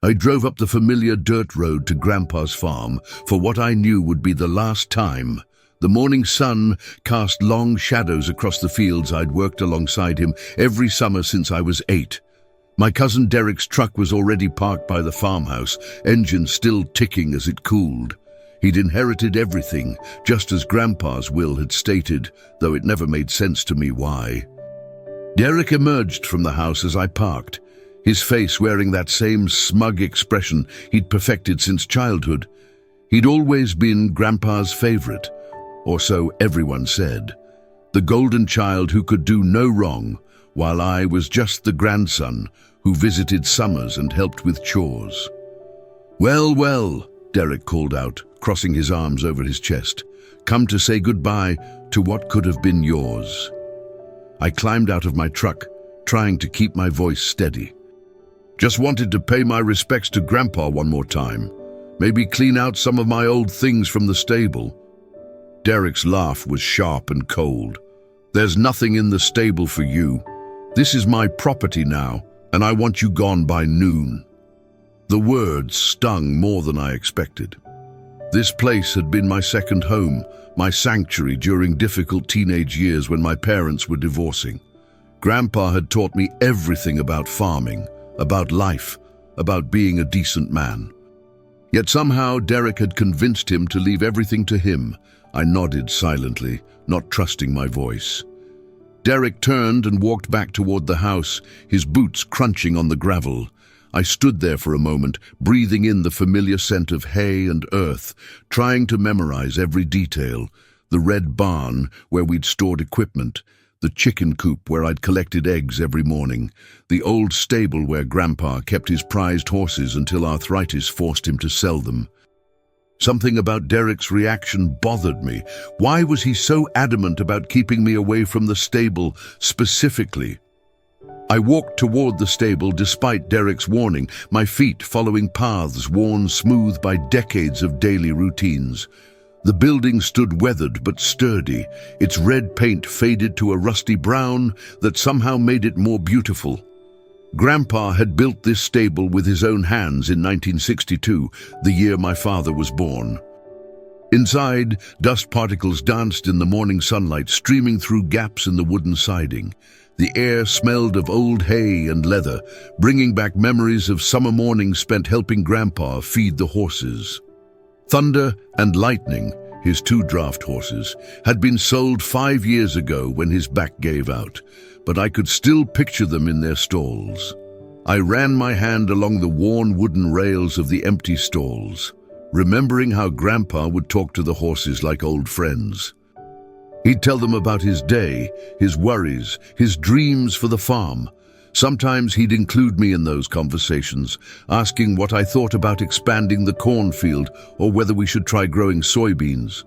I drove up the familiar dirt road to Grandpa's farm for what I knew would be the last time. The morning sun cast long shadows across the fields I'd worked alongside him every summer since I was 8. My cousin Derek's truck was already parked by the farmhouse, engine still ticking as it cooled. He'd inherited everything, just as Grandpa's will had stated, though it never made sense to me why. Derek emerged from the house as I parked, his face wearing that same smug expression he'd perfected since childhood. He'd always been Grandpa's favorite, or so everyone said. The golden child who could do no wrong, while I was just the grandson who visited summers and helped with chores. "Well, well," Derek called out, crossing his arms over his chest. "Come to say goodbye to what could have been yours." I climbed out of my truck, trying to keep my voice steady. "Just wanted to pay my respects to Grandpa one more time. Maybe clean out some of my old things from the stable." Derek's laugh was sharp and cold. "There's nothing in the stable for you. This is my property now, and I want you gone by noon." The words stung more than I expected. This place had been my second home, my sanctuary during difficult teenage years when my parents were divorcing. Grandpa had taught me everything about farming, about life, about being a decent man. Yet somehow Derek had convinced him to leave everything to him. I nodded silently, not trusting my voice. Derek turned and walked back toward the house, his boots crunching on the gravel. I stood there for a moment, breathing in the familiar scent of hay and earth, trying to memorize every detail. The red barn where we'd stored equipment, the chicken coop where I'd collected eggs every morning, the old stable where Grandpa kept his prized horses until arthritis forced him to sell them. Something about Derek's reaction bothered me. Why was he so adamant about keeping me away from the stable specifically? I walked toward the stable despite Derek's warning, my feet following paths worn smooth by decades of daily routines. The building stood weathered but sturdy, its red paint faded to a rusty brown that somehow made it more beautiful. Grandpa had built this stable with his own hands in 1962, the year my father was born. Inside, dust particles danced in the morning sunlight, streaming through gaps in the wooden siding. The air smelled of old hay and leather, bringing back memories of summer mornings spent helping Grandpa feed the horses. Thunder and Lightning, his 2 draft horses, had been sold 5 years ago when his back gave out, but I could still picture them in their stalls. I ran my hand along the worn wooden rails of the empty stalls, remembering how Grandpa would talk to the horses like old friends. He'd tell them about his day, his worries, his dreams for the farm. Sometimes he'd include me in those conversations, asking what I thought about expanding the cornfield or whether we should try growing soybeans.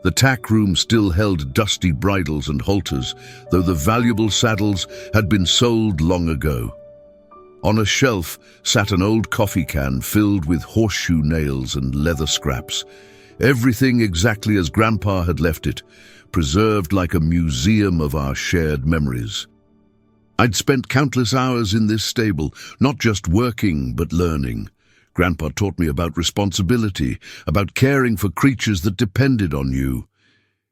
The tack room still held dusty bridles and halters, though the valuable saddles had been sold long ago. On a shelf sat an old coffee can filled with horseshoe nails and leather scraps. Everything exactly as Grandpa had left it, preserved like a museum of our shared memories. I'd spent countless hours in this stable, not just working, but learning. Grandpa taught me about responsibility, about caring for creatures that depended on you.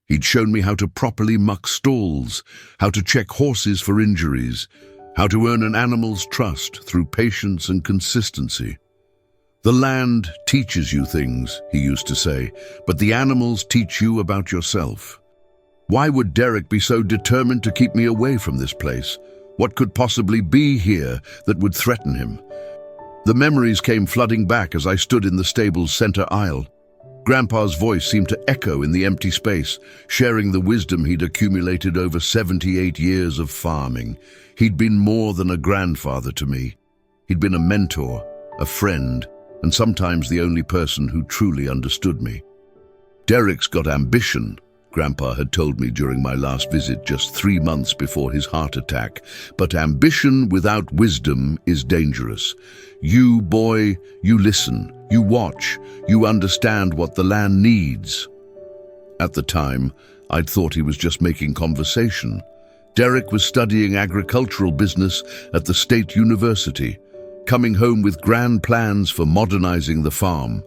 He'd shown me how to properly muck stalls, how to check horses for injuries, how to earn an animal's trust through patience and consistency. "The land teaches you things," he used to say, "but the animals teach you about yourself." Why would Derek be so determined to keep me away from this place? What could possibly be here that would threaten him? The memories came flooding back as I stood in the stable's center aisle. Grandpa's voice seemed to echo in the empty space, sharing the wisdom he'd accumulated over 78 years of farming. He'd been more than a grandfather to me. He'd been a mentor, a friend, and sometimes the only person who truly understood me. "Derek's got ambition," Grandpa had told me during my last visit just 3 months before his heart attack, "but ambition without wisdom is dangerous. You, boy, you listen, you watch, you understand what the land needs." At the time, I'd thought he was just making conversation. Derek was studying agricultural business at the State University. coming home with grand plans for modernizing the farm.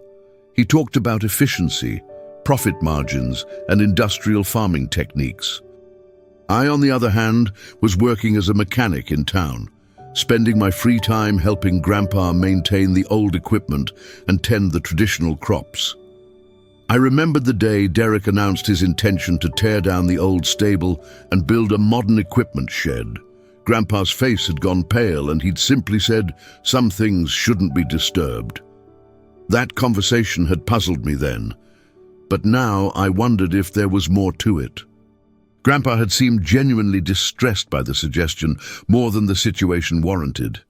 He talked about efficiency, profit margins, and industrial farming techniques. I, on the other hand, was working as a mechanic in town, spending my free time helping Grandpa maintain the old equipment and tend the traditional crops. I remembered the day Derek announced his intention to tear down the old stable and build a modern equipment shed. Grandpa's face had gone pale and he'd simply said, "Some things shouldn't be disturbed." That conversation had puzzled me then, but now I wondered if there was more to it. Grandpa had seemed genuinely distressed by the suggestion, more than the situation warranted.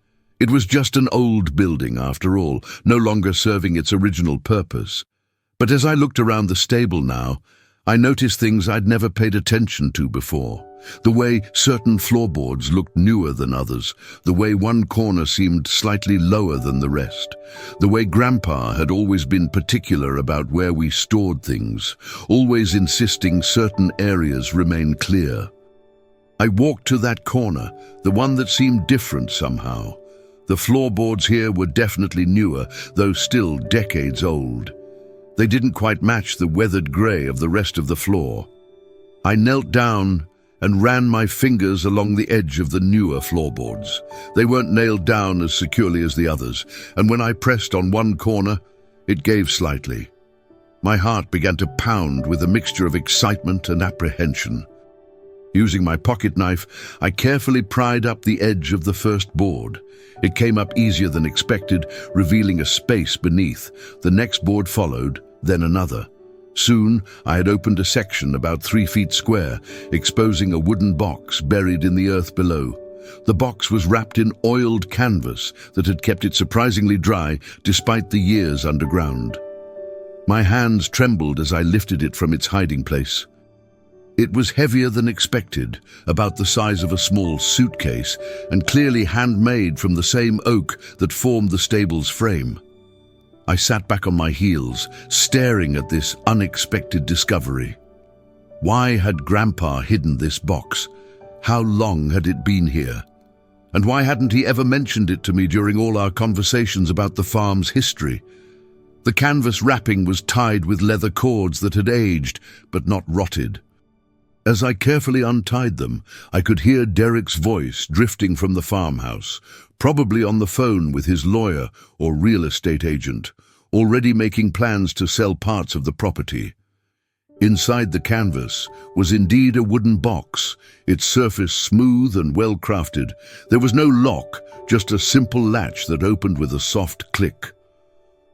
It was just an old building, after all, no longer serving its original purpose. But as I looked around the stable now, I noticed things I'd never paid attention to before. The way certain floorboards looked newer than others, the way one corner seemed slightly lower than the rest, the way Grandpa had always been particular about where we stored things, always insisting certain areas remain clear. I walked to that corner, the one that seemed different somehow. The floorboards here were definitely newer, though still decades old. They didn't quite match the weathered grey of the rest of the floor. I knelt down and ran my fingers along the edge of the newer floorboards. They weren't nailed down as securely as the others, and when I pressed on one corner, it gave slightly. My heart began to pound with a mixture of excitement and apprehension. Using my pocket knife, I carefully pried up the edge of the first board. It came up easier than expected, revealing a space beneath. The next board followed, then another. Soon, I had opened a section about 3 feet square, exposing a wooden box buried in the earth below. The box was wrapped in oiled canvas that had kept it surprisingly dry despite the years underground. My hands trembled as I lifted it from its hiding place. It was heavier than expected, about the size of a small suitcase, and clearly handmade from the same oak that formed the stable's frame. I sat back on my heels, staring at this unexpected discovery. Why had Grandpa hidden this box? How long had it been here? And why hadn't he ever mentioned it to me during all our conversations about the farm's history? The canvas wrapping was tied with leather cords that had aged, but not rotted. As I carefully untied them, I could hear Derek's voice drifting from the farmhouse, probably on the phone with his lawyer or real estate agent, already making plans to sell parts of the property. Inside the canvas was indeed a wooden box, its surface smooth and well-crafted. There was no lock, just a simple latch that opened with a soft click.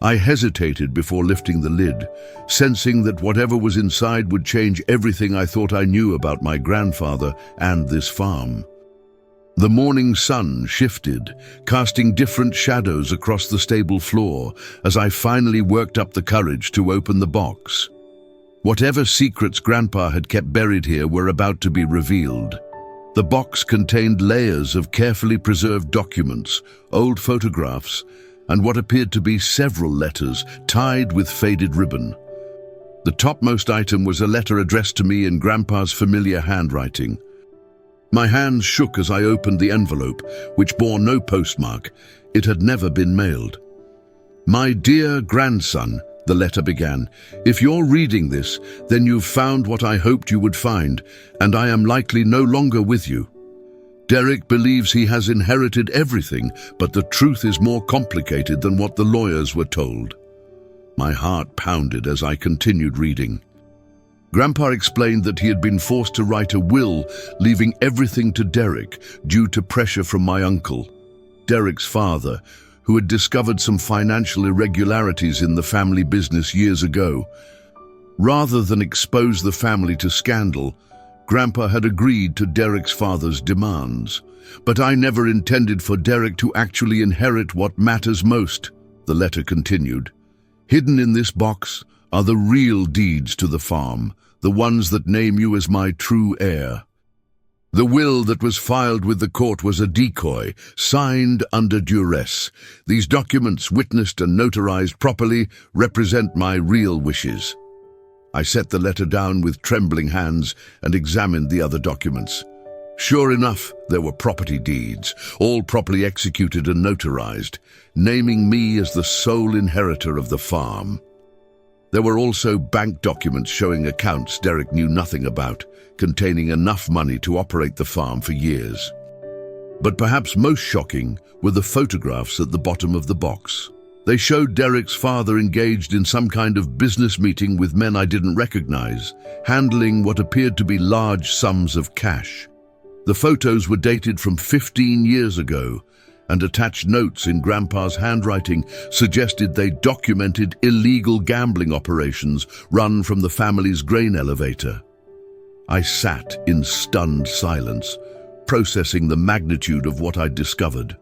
I hesitated before lifting the lid, sensing that whatever was inside would change everything I thought I knew about my grandfather and this farm. The morning sun shifted, casting different shadows across the stable floor as I finally worked up the courage to open the box. Whatever secrets Grandpa had kept buried here were about to be revealed. The box contained layers of carefully preserved documents, old photographs, and what appeared to be several letters tied with faded ribbon. The topmost item was a letter addressed to me in Grandpa's familiar handwriting. My hands shook as I opened the envelope, which bore no postmark. It had never been mailed. "My dear grandson," the letter began, "if you're reading this, then you've found what I hoped you would find, and I am likely no longer with you. Derek believes he has inherited everything, but the truth is more complicated than what the lawyers were told." My heart pounded as I continued reading. Grandpa explained that he had been forced to write a will, leaving everything to Derek due to pressure from my uncle, Derek's father, who had discovered some financial irregularities in the family business years ago. Rather than expose the family to scandal, Grandpa had agreed to Derek's father's demands. "But I never intended for Derek to actually inherit what matters most," the letter continued. "Hidden in this box are the real deeds to the farm, the ones that name you as my true heir. The will that was filed with the court was a decoy, signed under duress. These documents, witnessed and notarized properly, represent my real wishes." I set the letter down with trembling hands and examined the other documents. Sure enough, there were property deeds, all properly executed and notarized, naming me as the sole inheritor of the farm. There were also bank documents showing accounts Derek knew nothing about, containing enough money to operate the farm for years. But perhaps most shocking were the photographs at the bottom of the box. They showed Derek's father engaged in some kind of business meeting with men I didn't recognize, handling what appeared to be large sums of cash. The photos were dated from 15 years ago, and attached notes in Grandpa's handwriting suggested they documented illegal gambling operations run from the family's grain elevator. I sat in stunned silence, processing the magnitude of what I'd discovered.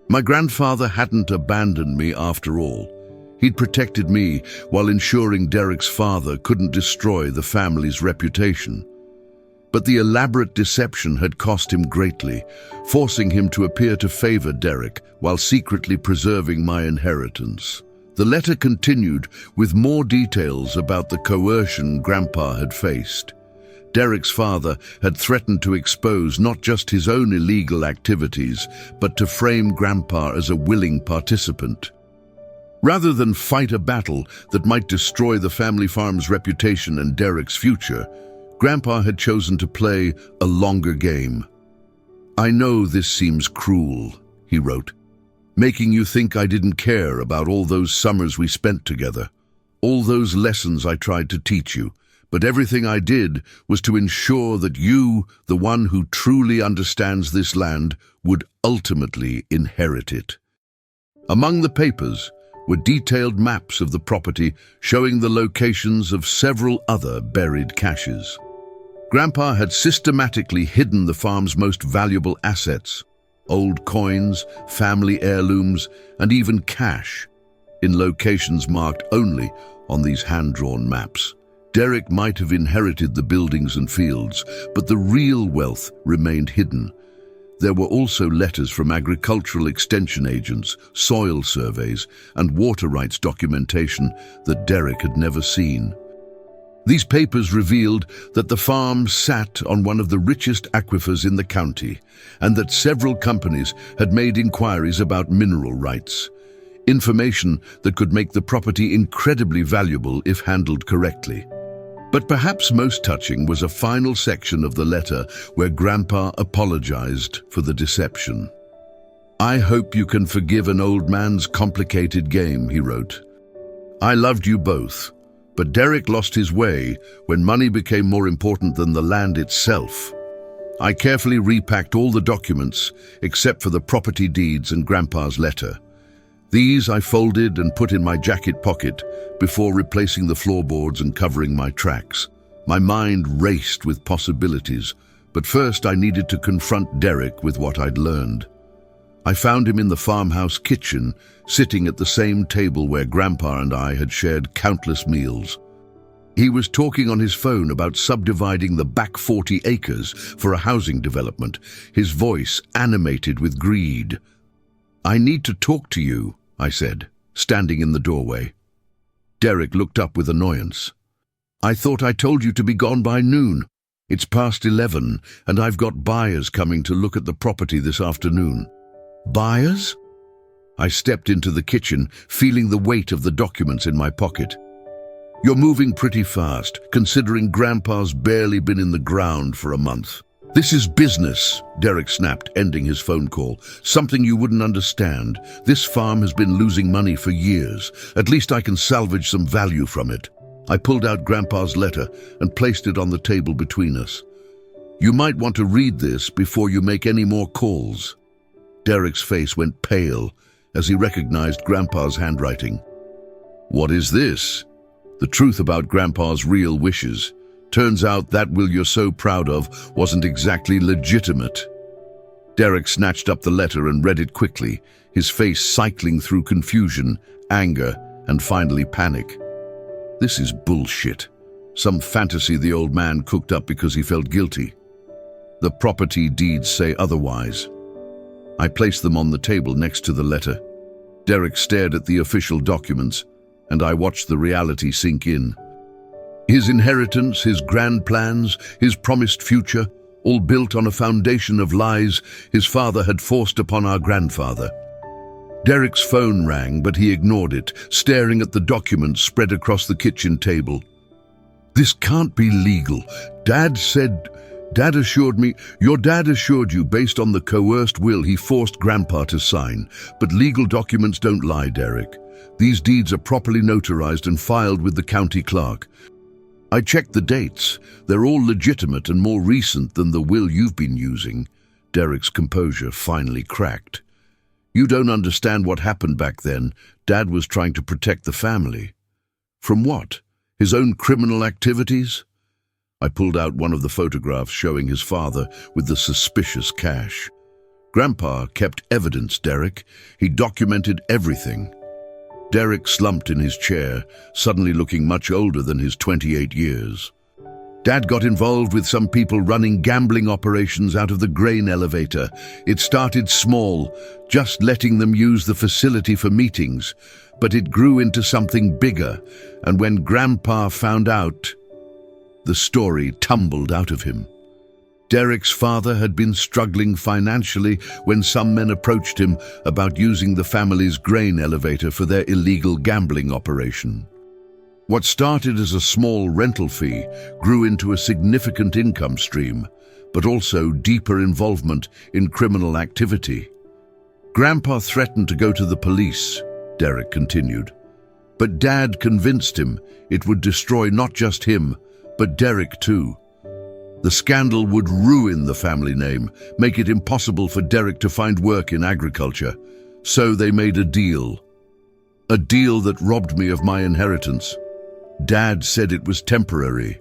My grandfather hadn't abandoned me after all. He'd protected me while ensuring Derek's father couldn't destroy the family's reputation. But the elaborate deception had cost him greatly, forcing him to appear to favor Derek while secretly preserving my inheritance. The letter continued with more details about the coercion Grandpa had faced. Derek's father had threatened to expose not just his own illegal activities, but to frame Grandpa as a willing participant. Rather than fight a battle that might destroy the family farm's reputation and Derek's future, Grandpa had chosen to play a longer game. "I know this seems cruel," he wrote, "making you think I didn't care about all those summers we spent together, all those lessons I tried to teach you, but everything I did was to ensure that you, the one who truly understands this land, would ultimately inherit it." Among the papers were detailed maps of the property showing the locations of several other buried caches. Grandpa had systematically hidden the farm's most valuable assets, old coins, family heirlooms, and even cash, in locations marked only on these hand-drawn maps. Derek might have inherited the buildings and fields, but the real wealth remained hidden. There were also letters from agricultural extension agents, soil surveys, and water rights documentation that Derek had never seen. These papers revealed that the farm sat on one of the richest aquifers in the county, and that several companies had made inquiries about mineral rights. Information that could make the property incredibly valuable if handled correctly. But perhaps most touching was a final section of the letter where Grandpa apologized for the deception. "I hope you can forgive an old man's complicated game," he wrote. "I loved you both, but Derek lost his way when money became more important than the land itself. I carefully repacked all the documents except for the property deeds and Grandpa's letter. These I folded and put in my jacket pocket before replacing the floorboards and covering my tracks. My mind raced with possibilities, but first I needed to confront Derek with what I'd learned. I found him in the farmhouse kitchen, sitting at the same table where Grandpa and I had shared countless meals. He was talking on his phone about subdividing the back 40 acres for a housing development, his voice animated with greed. "I need to talk to you," I said, standing in the doorway. Derek looked up with annoyance. "I thought I told you to be gone by noon. It's past 11, and I've got buyers coming to look at the property this afternoon." "Buyers?" I stepped into the kitchen, feeling the weight of the documents in my pocket. "You're moving pretty fast, considering Grandpa's barely been in the ground for a month." "This is business," Derek snapped, ending his phone call. "Something you wouldn't understand. This farm has been losing money for years. At least I can salvage some value from it." I pulled out Grandpa's letter and placed it on the table between us. "You might want to read this before you make any more calls." Derek's face went pale as he recognized Grandpa's handwriting. "What is this?" "The truth about Grandpa's real wishes. Turns out that will you're so proud of wasn't exactly legitimate." Derek snatched up the letter and read it quickly, his face cycling through confusion, anger, and finally panic. "This is bullshit. Some fantasy the old man cooked up because he felt guilty. The property deeds say otherwise." I placed them on the table next to the letter. Derek stared at the official documents, and I watched the reality sink in. His inheritance, his grand plans, his promised future, all built on a foundation of lies his father had forced upon our grandfather. Derek's phone rang, but he ignored it, staring at the documents spread across the kitchen table. "This can't be legal. Dad assured me, your dad assured you based on the coerced will he forced Grandpa to sign. But legal documents don't lie, Derek. These deeds are properly notarized and filed with the county clerk. I checked the dates. They're all legitimate and more recent than the will you've been using." Derek's composure finally cracked. "You don't understand what happened back then. Dad was trying to protect the family." "From what? His own criminal activities?" I pulled out one of the photographs showing his father with the suspicious cash. "Grandpa kept evidence, Derek. He documented everything." Derek slumped in his chair, suddenly looking much older than his 28 years. "Dad got involved with some people running gambling operations out of the grain elevator. It started small, just letting them use the facility for meetings, but it grew into something bigger, and when Grandpa found out, the story tumbled out of him. Derek's father had been struggling financially when some men approached him about using the family's grain elevator for their illegal gambling operation. What started as a small rental fee grew into a significant income stream, but also deeper involvement in criminal activity. Grandpa threatened to go to the police, Derek continued. But Dad convinced him it would destroy not just him, but Derek too. The scandal would ruin the family name, make it impossible for Derek to find work in agriculture. So they made a deal that robbed me of my inheritance. Dad said it was temporary,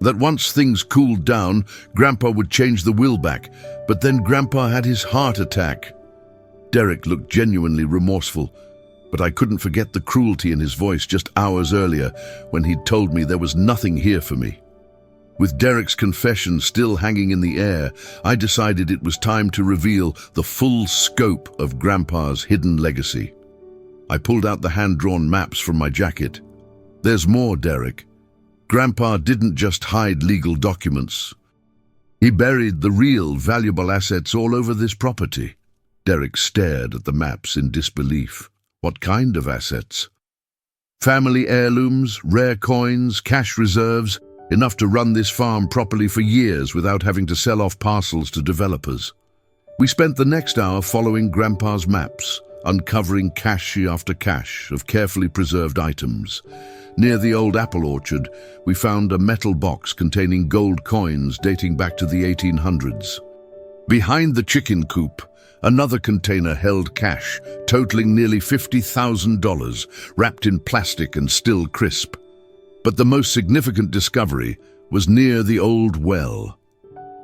that once things cooled down, Grandpa would change the will back, but then Grandpa had his heart attack. Derek looked genuinely remorseful, but I couldn't forget the cruelty in his voice just hours earlier when he'd told me there was nothing here for me. With Derek's confession still hanging in the air, I decided it was time to reveal the full scope of Grandpa's hidden legacy. I pulled out the hand-drawn maps from my jacket. There's more, Derek. Grandpa didn't just hide legal documents. He buried the real valuable assets all over this property. Derek stared at the maps in disbelief. What kind of assets? Family heirlooms, rare coins, cash reserves, enough to run this farm properly for years without having to sell off parcels to developers. We spent the next hour following Grandpa's maps, uncovering cache after cache of carefully preserved items. Near the old apple orchard, we found a metal box containing gold coins dating back to the 1800s. Behind the chicken coop, another container held cash, totaling nearly $50,000, wrapped in plastic and still crisp. But the most significant discovery was near the old well.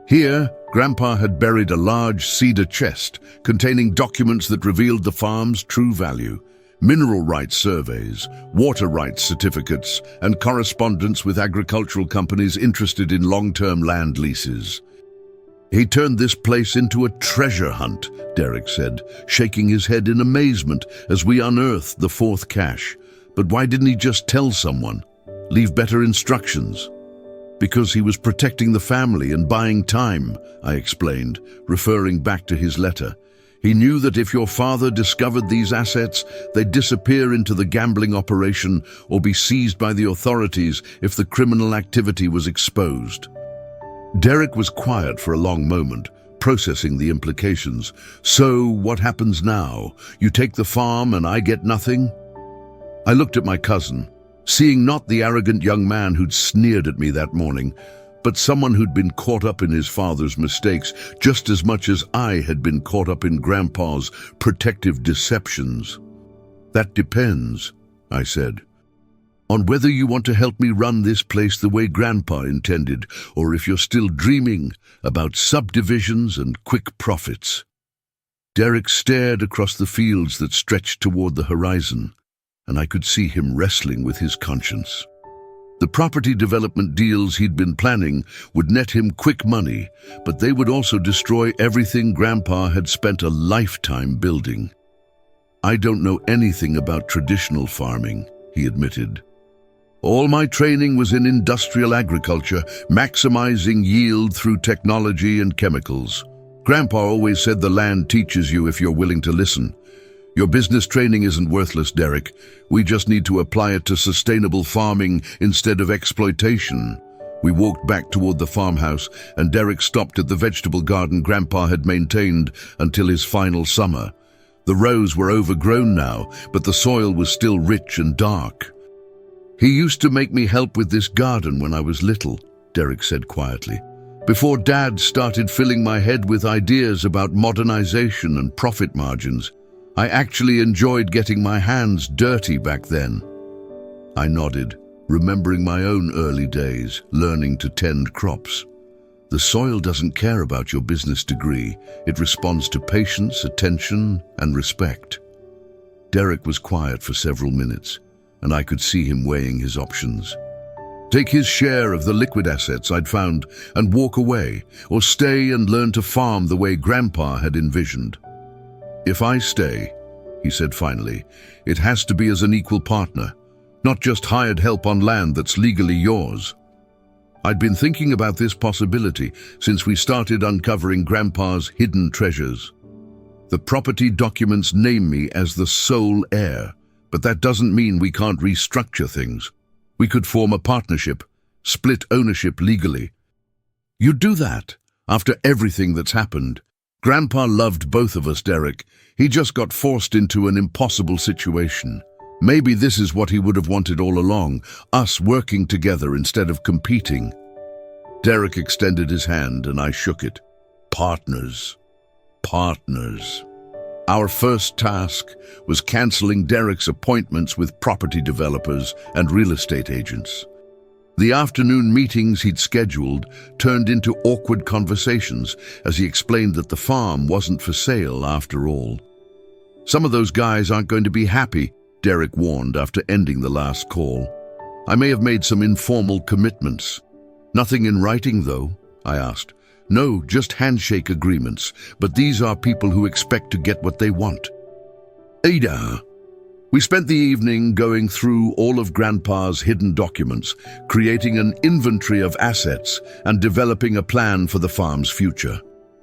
Here, Grandpa had buried a large cedar chest containing documents that revealed the farm's true value: mineral rights surveys, water rights certificates, and correspondence with agricultural companies interested in long-term land leases. He turned this place into a treasure hunt, Derek said, shaking his head in amazement as we unearthed the fourth cache. But why didn't he just tell someone? Leave better instructions? Because he was protecting the family and buying time, I explained, referring back to his letter. He knew that if your father discovered these assets, they'd disappear into the gambling operation or be seized by the authorities if the criminal activity was exposed. Derek was quiet for a long moment, processing the implications. So, what happens now? You take the farm and I get nothing? I looked at my cousin, seeing not the arrogant young man who'd sneered at me that morning, but someone who'd been caught up in his father's mistakes just as much as I had been caught up in Grandpa's protective deceptions. That depends, I said, on whether you want to help me run this place the way Grandpa intended, or if you're still dreaming about subdivisions and quick profits. Derek stared across the fields that stretched toward the horizon, and I could see him wrestling with his conscience. The property development deals he'd been planning would net him quick money, but they would also destroy everything Grandpa had spent a lifetime building. I don't know anything about traditional farming, he admitted. All my training was in industrial agriculture, maximizing yield through technology and chemicals. Grandpa always said the land teaches you if you're willing to listen. Your business training isn't worthless, Derek. We just need to apply it to sustainable farming instead of exploitation. We walked back toward the farmhouse, and Derek stopped at the vegetable garden Grandpa had maintained until his final summer. The rows were overgrown now, but the soil was still rich and dark. "He used to make me help with this garden when I was little," Derek said quietly. "Before Dad started filling my head with ideas about modernization and profit margins. I actually enjoyed getting my hands dirty back then." I nodded, remembering my own early days, learning to tend crops. The soil doesn't care about your business degree. It responds to patience, attention, and respect. Derek was quiet for several minutes, and I could see him weighing his options. Take his share of the liquid assets I'd found and walk away, or stay and learn to farm the way Grandpa had envisioned. "If I stay," he said finally, "it has to be as an equal partner, not just hired help on land that's legally yours." I'd been thinking about this possibility since we started uncovering Grandpa's hidden treasures. The property documents name me as the sole heir, but that doesn't mean we can't restructure things. We could form a partnership, split ownership legally. You'd do that after everything that's happened. Grandpa loved both of us, Derek. He just got forced into an impossible situation. Maybe this is what he would have wanted all along, us working together instead of competing. Derek extended his hand and I shook it. Partners. Partners. Our first task was canceling Derek's appointments with property developers and real estate agents. The afternoon meetings he'd scheduled turned into awkward conversations as he explained that the farm wasn't for sale after all. "Some of those guys aren't going to be happy," Derek warned after ending the last call. "I may have made some informal commitments." "Nothing in writing, though?" I asked. "No, just handshake agreements, but these are people who expect to get what they want." Ada. We spent the evening going through all of Grandpa's hidden documents, creating an inventory of assets and developing a plan for the farm's future.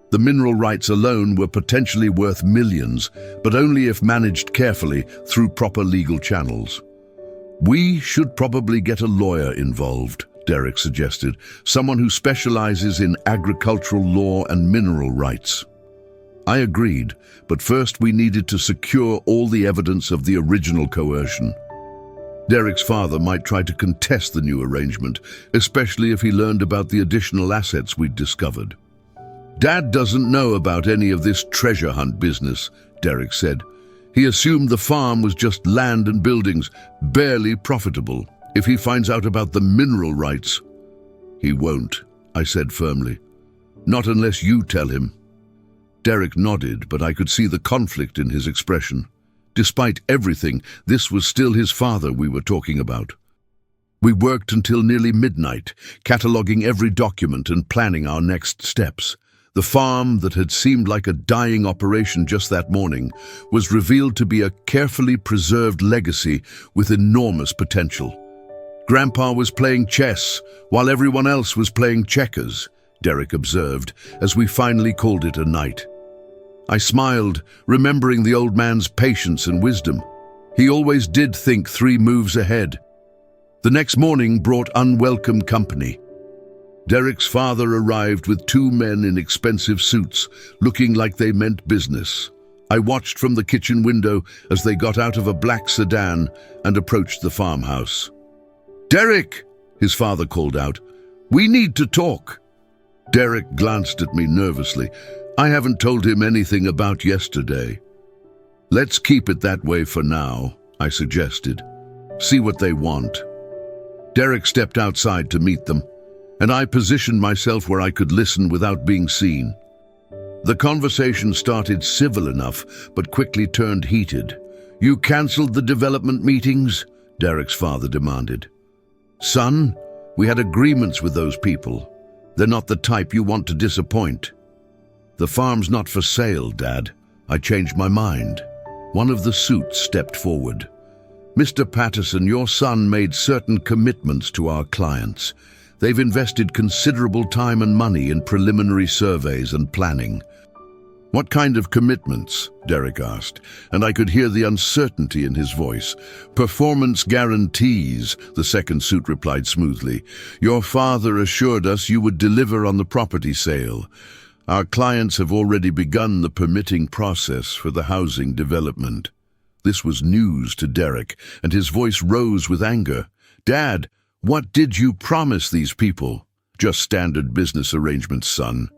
The mineral rights alone were potentially worth millions, but only if managed carefully through proper legal channels. "We should probably get a lawyer involved," Derek suggested, "someone who specializes in agricultural law and mineral rights." I agreed, but first we needed to secure all the evidence of the original coercion. Derek's father might try to contest the new arrangement, especially if he learned about the additional assets we'd discovered. "Dad doesn't know about any of this treasure hunt business," Derek said. "He assumed the farm was just land and buildings, barely profitable. If he finds out about the mineral rights..." "He won't," I said firmly. "Not unless you tell him." Derek nodded, but I could see the conflict in his expression. Despite everything, this was still his father we were talking about. We worked until nearly midnight, cataloging every document and planning our next steps. The farm that had seemed like a dying operation just that morning was revealed to be a carefully preserved legacy with enormous potential. "Grandpa was playing chess while everyone else was playing checkers," Derek observed as we finally called it a night. I smiled, remembering the old man's patience and wisdom. He always did think 3 moves ahead. The next morning brought unwelcome company. Derek's father arrived with 2 men in expensive suits, looking like they meant business. I watched from the kitchen window as they got out of a black sedan and approached the farmhouse. "Derek," his father called out, "we need to talk." Derek glanced at me nervously. I haven't told him anything about yesterday. "Let's keep it that way for now," I suggested. "See what they want." Derek stepped outside to meet them, and I positioned myself where I could listen without being seen. The conversation started civil enough, but quickly turned heated. "You cancelled the development meetings?" Derek's father demanded. "Son, we had agreements with those people. They're not the type you want to disappoint." "The farm's not for sale, Dad." I changed my mind. One of the suits stepped forward. Mr. Patterson, your son made certain commitments to our clients. They've invested considerable time and money in preliminary surveys and planning. What kind of commitments? Derek asked, and I could hear the uncertainty in his voice. Performance guarantees, the second suit replied smoothly. Your father assured us you would deliver on the property sale. Our clients have already begun the permitting process for the housing development. This was news to Derek, and his voice rose with anger. Dad, what did you promise these people? Just standard business arrangements, son.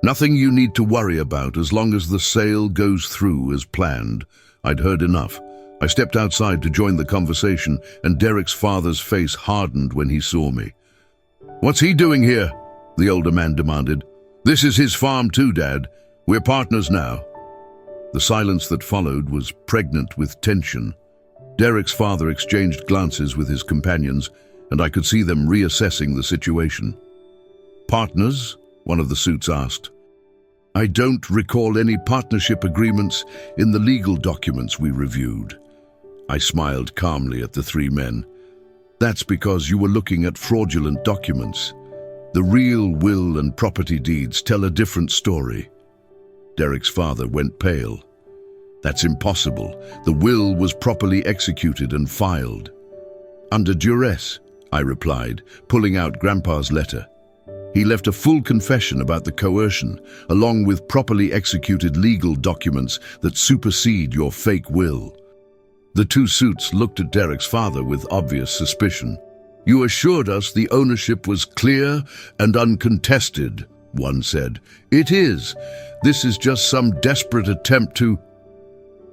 Nothing you need to worry about as long as the sale goes through as planned. I'd heard enough. I stepped outside to join the conversation, and Derek's father's face hardened when he saw me. What's he doing here? The older man demanded. This is his farm too, Dad. We're partners now. The silence that followed was pregnant with tension. Derek's father exchanged glances with his companions, and I could see them reassessing the situation. Partners? One of the suits asked. I don't recall any partnership agreements in the legal documents we reviewed. I smiled calmly at the three men. That's because you were looking at fraudulent documents. The real will and property deeds tell a different story. Derek's father went pale. That's impossible. The will was properly executed and filed. Under duress, I replied, pulling out Grandpa's letter. He left a full confession about the coercion, along with properly executed legal documents that supersede your fake will. The two suits looked at Derek's father with obvious suspicion. You assured us the ownership was clear and uncontested, one said. It is. This is just some desperate attempt to...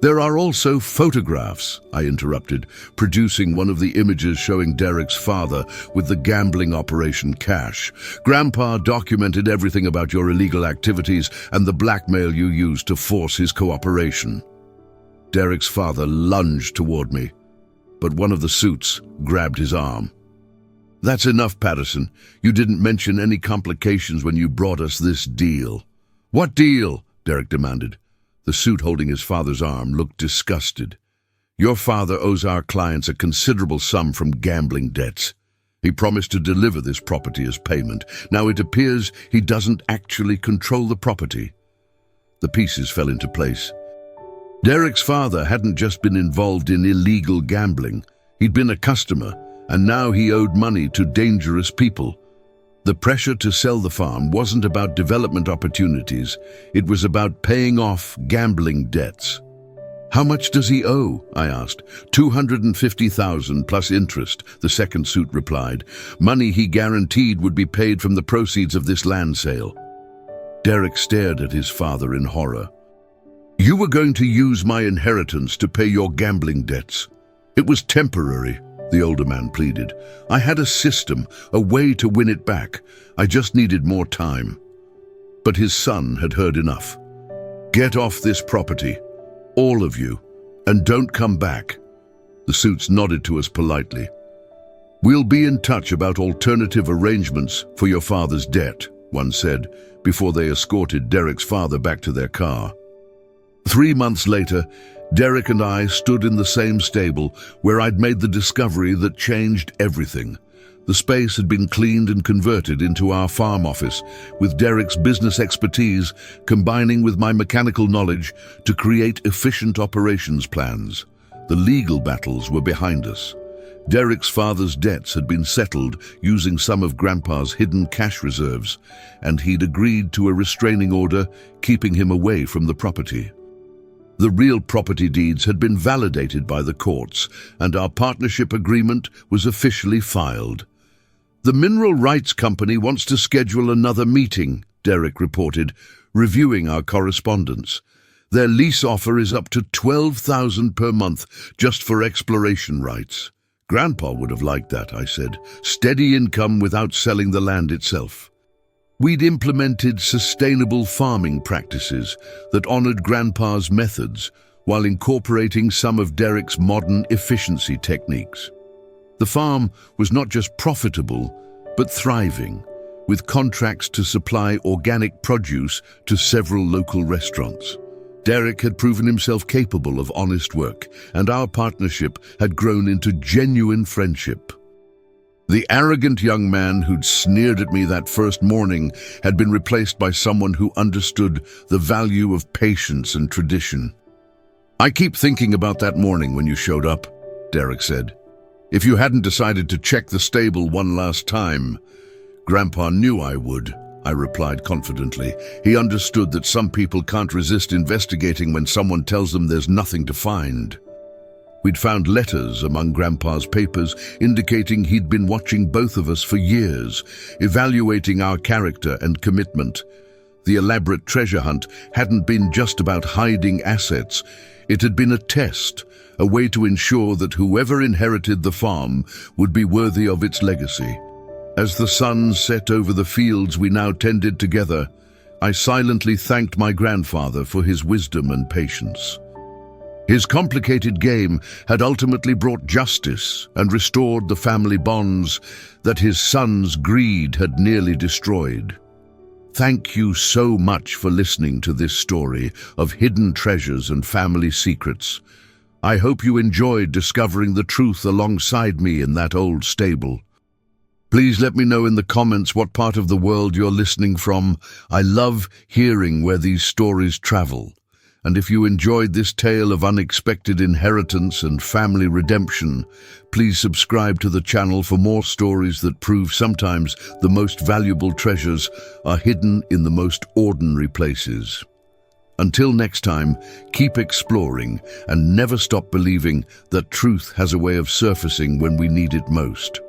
There are also photographs, I interrupted, producing one of the images showing Derek's father with the gambling operation cash. Grandpa documented everything about your illegal activities and the blackmail you used to force his cooperation. Derek's father lunged toward me, but one of the suits grabbed his arm. That's enough, Patterson. You didn't mention any complications when you brought us this deal. What deal? Derek demanded. The suit holding his father's arm looked disgusted. Your father owes our clients a considerable sum from gambling debts. He promised to deliver this property as payment. Now it appears he doesn't actually control the property. The pieces fell into place. Derek's father hadn't just been involved in illegal gambling. He'd been a customer, and now he owed money to dangerous people. The pressure to sell the farm wasn't about development opportunities. It was about paying off gambling debts. How much does he owe? I asked. $250,000 plus interest, the second suit replied. Money he guaranteed would be paid from the proceeds of this land sale. Derek stared at his father in horror. You were going to use my inheritance to pay your gambling debts. It was temporary, the older man pleaded. I had a system, a way to win it back. I just needed more time. But his son had heard enough. Get off this property, all of you, and don't come back. The suits nodded to us politely. We'll be in touch about alternative arrangements for your father's debt, one said, before they escorted Derek's father back to their car. 3 months later, Derek and I stood in the same stable where I'd made the discovery that changed everything. The space had been cleaned and converted into our farm office, with Derek's business expertise combining with my mechanical knowledge to create efficient operations plans. The legal battles were behind us. Derek's father's debts had been settled using some of Grandpa's hidden cash reserves, and he'd agreed to a restraining order keeping him away from the property. The real property deeds had been validated by the courts, and our partnership agreement was officially filed. The Mineral Rights Company wants to schedule another meeting, Derek reported, reviewing our correspondence. Their lease offer is up to $12,000 per month just for exploration rights. Grandpa would have liked that, I said. Steady income without selling the land itself. We'd implemented sustainable farming practices that honored Grandpa's methods while incorporating some of Derek's modern efficiency techniques. The farm was not just profitable, but thriving, with contracts to supply organic produce to several local restaurants. Derek had proven himself capable of honest work, and our partnership had grown into genuine friendship. The arrogant young man who'd sneered at me that first morning had been replaced by someone who understood the value of patience and tradition. "I keep thinking about that morning when you showed up," Derek said. "If you hadn't decided to check the stable one last time." "Grandpa knew I would," I replied confidently. He understood that some people can't resist investigating when someone tells them there's nothing to find. We'd found letters among Grandpa's papers indicating he'd been watching both of us for years, evaluating our character and commitment. The elaborate treasure hunt hadn't been just about hiding assets. It had been a test, a way to ensure that whoever inherited the farm would be worthy of its legacy. As the sun set over the fields we now tended together, I silently thanked my grandfather for his wisdom and patience. His complicated game had ultimately brought justice and restored the family bonds that his son's greed had nearly destroyed. Thank you so much for listening to this story of hidden treasures and family secrets. I hope you enjoyed discovering the truth alongside me in that old stable. Please let me know in the comments what part of the world you're listening from. I love hearing where these stories travel. And if you enjoyed this tale of unexpected inheritance and family redemption, please subscribe to the channel for more stories that prove sometimes the most valuable treasures are hidden in the most ordinary places. Until next time, keep exploring and never stop believing that truth has a way of surfacing when we need it most.